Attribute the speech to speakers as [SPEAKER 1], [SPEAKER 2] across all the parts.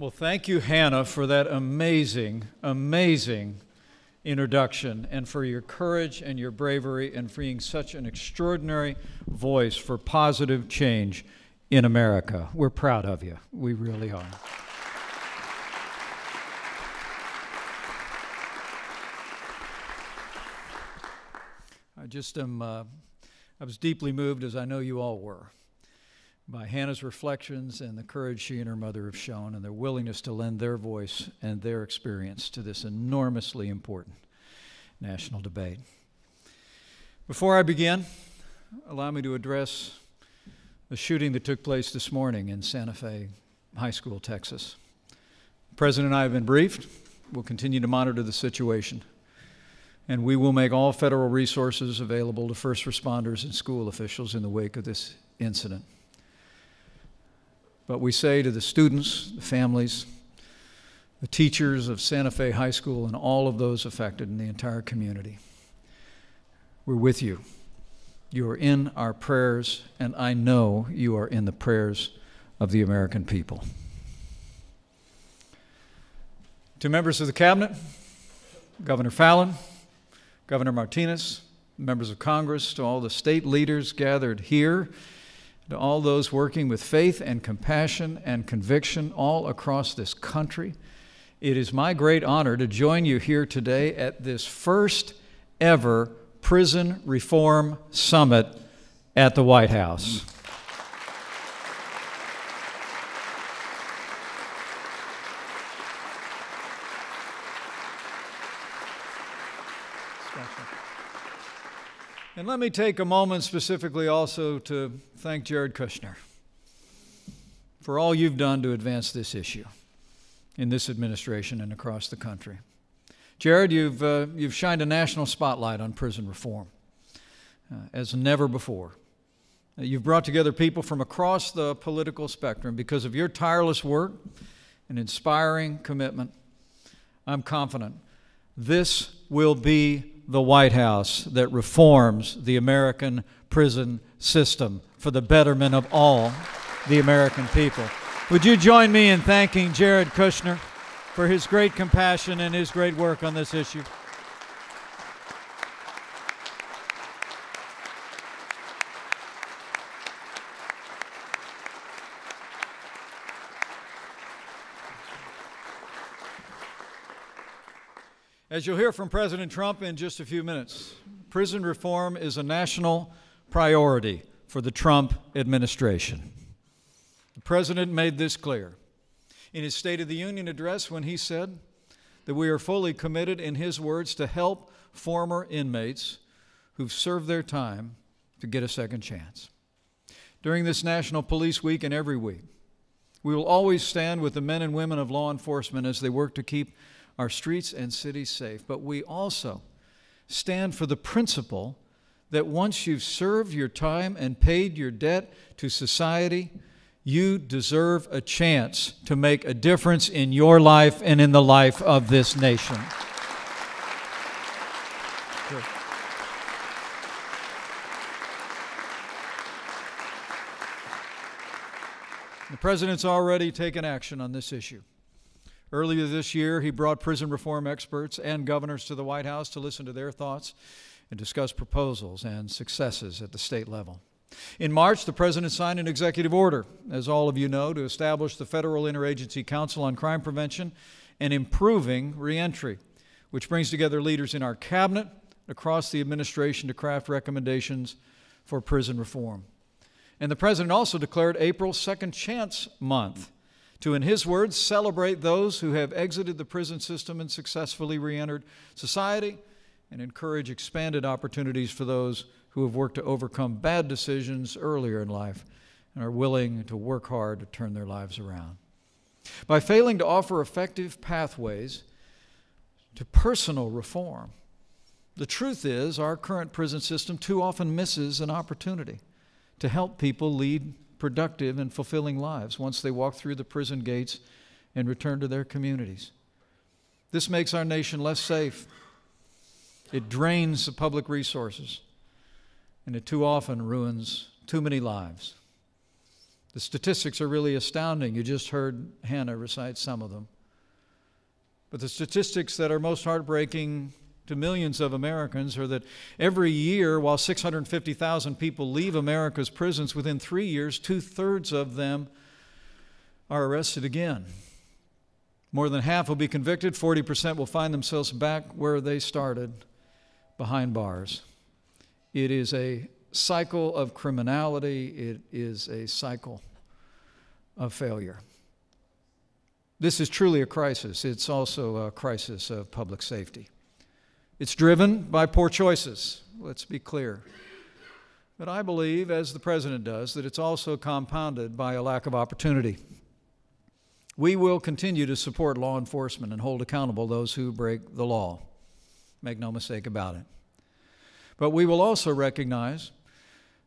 [SPEAKER 1] Well, thank you, Hannah, for that amazing, amazing introduction and for your courage and your bravery and for being such an extraordinary voice for positive change in America. We're proud of you. We really are. I was deeply moved, as I know you all were, by Hannah's reflections and the courage she and her mother have shown and their willingness to lend their voice and their experience to this enormously important national debate. Before I begin, allow me to address the shooting that took place this morning in Santa Fe High School, Texas. The President and I have been briefed. We'll continue to monitor the situation, and we will make all federal resources available to first responders and school officials in the wake of this incident. But we say to the students, the families, the teachers of Santa Fe High School, and all of those affected in the entire community, we're with you. You are in our prayers, and I know you are in the prayers of the American people. To members of the Cabinet, Governor Fallin, Governor Martinez, members of Congress, to all the state leaders gathered here, to all those working with faith and compassion and conviction all across this country, it is my great honor to join you here today at this first ever Prison Reform Summit at the White House. And let me take a moment specifically also to thank Jared Kushner for all you've done to advance this issue in this administration and across the country. Jared, you've shined a national spotlight on prison reform as never before. You've brought together people from across the political spectrum. Because of your tireless work and inspiring commitment, I'm confident this will be the White House that reforms the American prison system for the betterment of all the American people. Would you join me in thanking Jared Kushner for his great compassion and his great work on this issue? As you'll hear from President Trump in just a few minutes, prison reform is a national priority for the Trump administration. The President made this clear in his State of the Union address when he said that we are fully committed, in his words, to help former inmates who've served their time to get a second chance. During this National Police Week and every week, we will always stand with the men and women of law enforcement as they work to keep our streets and cities safe. But we also stand for the principle that once you've served your time and paid your debt to society, you deserve a chance to make a difference in your life and in the life of this nation. Good. The President's already taken action on this issue. Earlier this year, he brought prison reform experts and governors to the White House to listen to their thoughts and discuss proposals and successes at the state level. In March, the President signed an executive order, as all of you know, to establish the Federal Interagency Council on Crime Prevention and Improving Reentry, which brings together leaders in our cabinet across the administration to craft recommendations for prison reform. And the President also declared April Second Chance Month to, in his words, celebrate those who have exited the prison system and successfully re-entered society and encourage expanded opportunities for those who have worked to overcome bad decisions earlier in life and are willing to work hard to turn their lives around. By failing to offer effective pathways to personal reform, the truth is our current prison system too often misses an opportunity to help people lead productive and fulfilling lives once they walk through the prison gates and return to their communities. This makes our nation less safe. It drains the public resources, and it too often ruins too many lives. The statistics are really astounding. You just heard Hannah recite some of them. But the statistics that are most heartbreaking to millions of Americans are that every year, while 650,000 people leave America's prisons, within 3 years, 2/3 of them are arrested again. More than half will be convicted. 40% will find themselves back where they started, behind bars. It is a cycle of criminality. It is a cycle of failure. This is truly a crisis. It's also a crisis of public safety. It's driven by poor choices, let's be clear. But I believe, as the President does, that it's also compounded by a lack of opportunity. We will continue to support law enforcement and hold accountable those who break the law. Make no mistake about it. But we will also recognize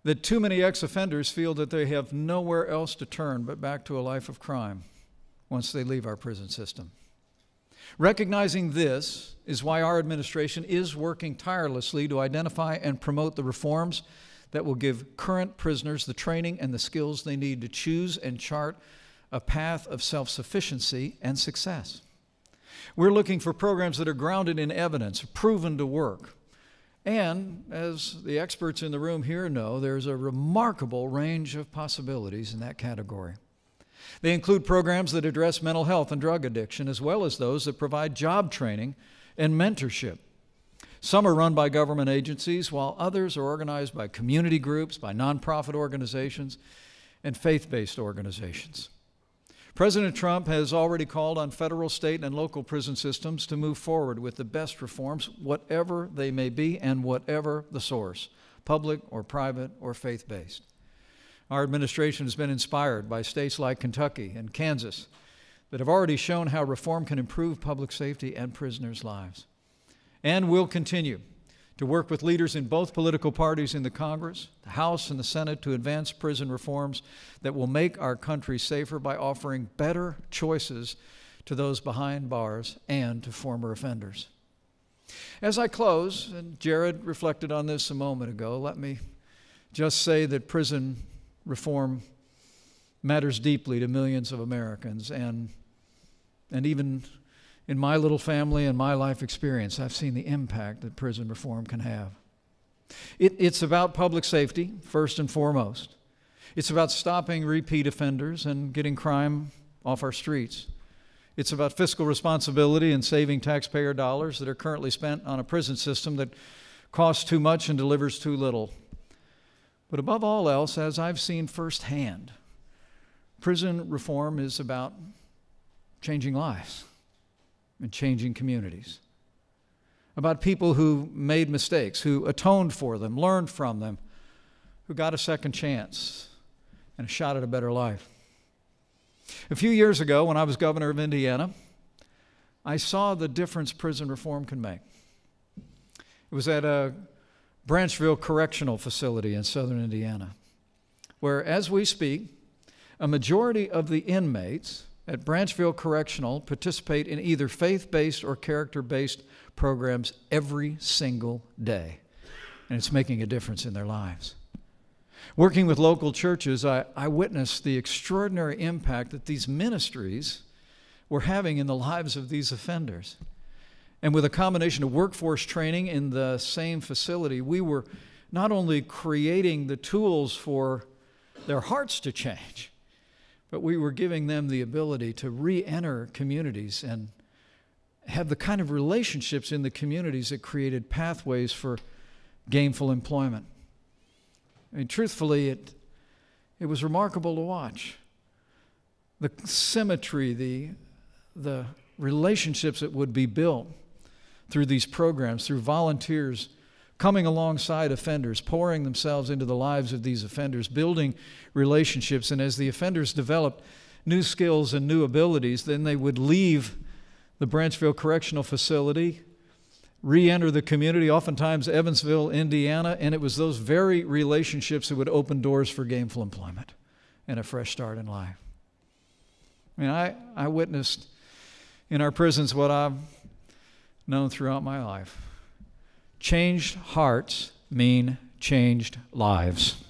[SPEAKER 1] that too many ex-offenders feel that they have nowhere else to turn but back to a life of crime once they leave our prison system. Recognizing this is why our administration is working tirelessly to identify and promote the reforms that will give current prisoners the training and the skills they need to choose and chart a path of self-sufficiency and success. We're looking for programs that are grounded in evidence, proven to work. And, as the experts in the room here know, there's a remarkable range of possibilities in that category. They include programs that address mental health and drug addiction, as well as those that provide job training and mentorship. Some are run by government agencies, while others are organized by community groups, by nonprofit organizations, and faith-based organizations. President Trump has already called on federal, state, and local prison systems to move forward with the best reforms, whatever they may be and whatever the source, public or private or faith-based. Our administration has been inspired by states like Kentucky and Kansas that have already shown how reform can improve public safety and prisoners' lives. And we'll continue to work with leaders in both political parties in the Congress, the House, and the Senate to advance prison reforms that will make our country safer by offering better choices to those behind bars and to former offenders. As I close, and Jared reflected on this a moment ago, let me just say that prison reform matters deeply to millions of Americans, and even in my little family and my life experience, I've seen the impact that prison reform can have. It's about public safety, first and foremost. It's about stopping repeat offenders and getting crime off our streets. It's about fiscal responsibility and saving taxpayer dollars that are currently spent on a prison system that costs too much and delivers too little. But above all else, as I've seen firsthand, prison reform is about changing lives and changing communities. About people who made mistakes, who atoned for them, learned from them, who got a second chance and a shot at a better life. A few years ago, when I was governor of Indiana, I saw the difference prison reform can make. It was at a Branchville Correctional Facility in southern Indiana, where, as we speak, a majority of the inmates at Branchville Correctional participate in either faith-based or character-based programs every single day, and it's making a difference in their lives. Working with local churches, I witnessed the extraordinary impact that these ministries were having in the lives of these offenders. And with a combination of workforce training in the same facility, we were not only creating the tools for their hearts to change, but we were giving them the ability to re-enter communities and have the kind of relationships in the communities that created pathways for gainful employment. I mean, truthfully, it was remarkable to watch. The symmetry, the relationships that would be built through these programs, through volunteers coming alongside offenders, pouring themselves into the lives of these offenders, building relationships. And as the offenders developed new skills and new abilities, then they would leave the Branchville Correctional Facility, re-enter the community, oftentimes Evansville, Indiana, and it was those very relationships that would open doors for gainful employment and a fresh start in life. I mean, I witnessed in our prisons what I've known throughout my life. Changed hearts mean changed lives.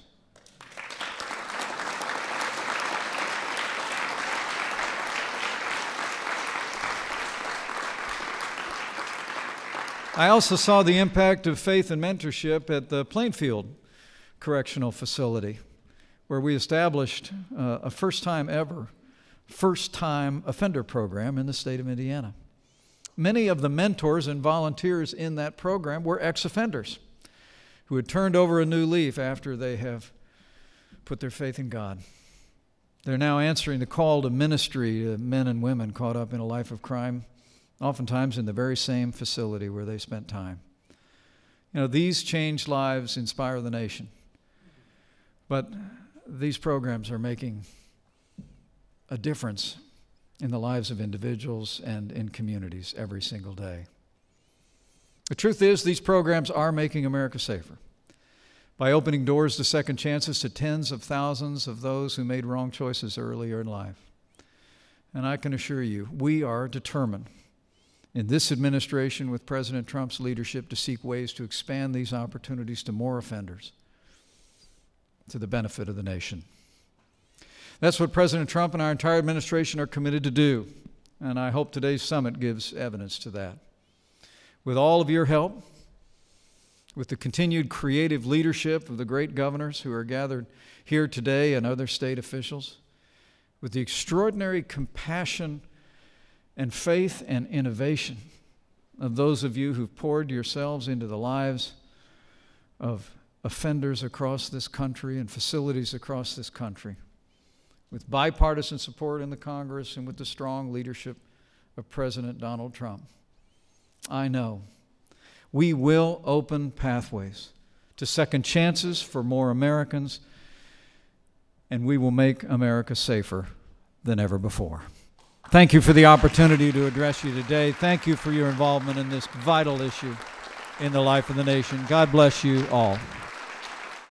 [SPEAKER 1] I also saw the impact of faith and mentorship at the Plainfield Correctional Facility, where we established a first-time offender program in the state of Indiana. Many of the mentors and volunteers in that program were ex-offenders who had turned over a new leaf after they have put their faith in God. They're now answering the call to ministry to men and women caught up in a life of crime, oftentimes in the very same facility where they spent time. You know, these changed lives inspire the nation. But these programs are making a difference in the lives of individuals and in communities every single day. The truth is, these programs are making America safer by opening doors to second chances to tens of thousands of those who made wrong choices earlier in life. And I can assure you, we are determined in this administration with President Trump's leadership to seek ways to expand these opportunities to more offenders to the benefit of the nation. That's what President Trump and our entire administration are committed to do, and I hope today's summit gives evidence to that. With all of your help, with the continued creative leadership of the great governors who are gathered here today and other state officials, with the extraordinary compassion and faith and innovation of those of you who've poured yourselves into the lives of offenders across this country and facilities across this country, with bipartisan support in the Congress and with the strong leadership of President Donald Trump, I know we will open pathways to second chances for more Americans, and we will make America safer than ever before. Thank you for the opportunity to address you today. Thank you for your involvement in this vital issue in the life of the nation. God bless you all.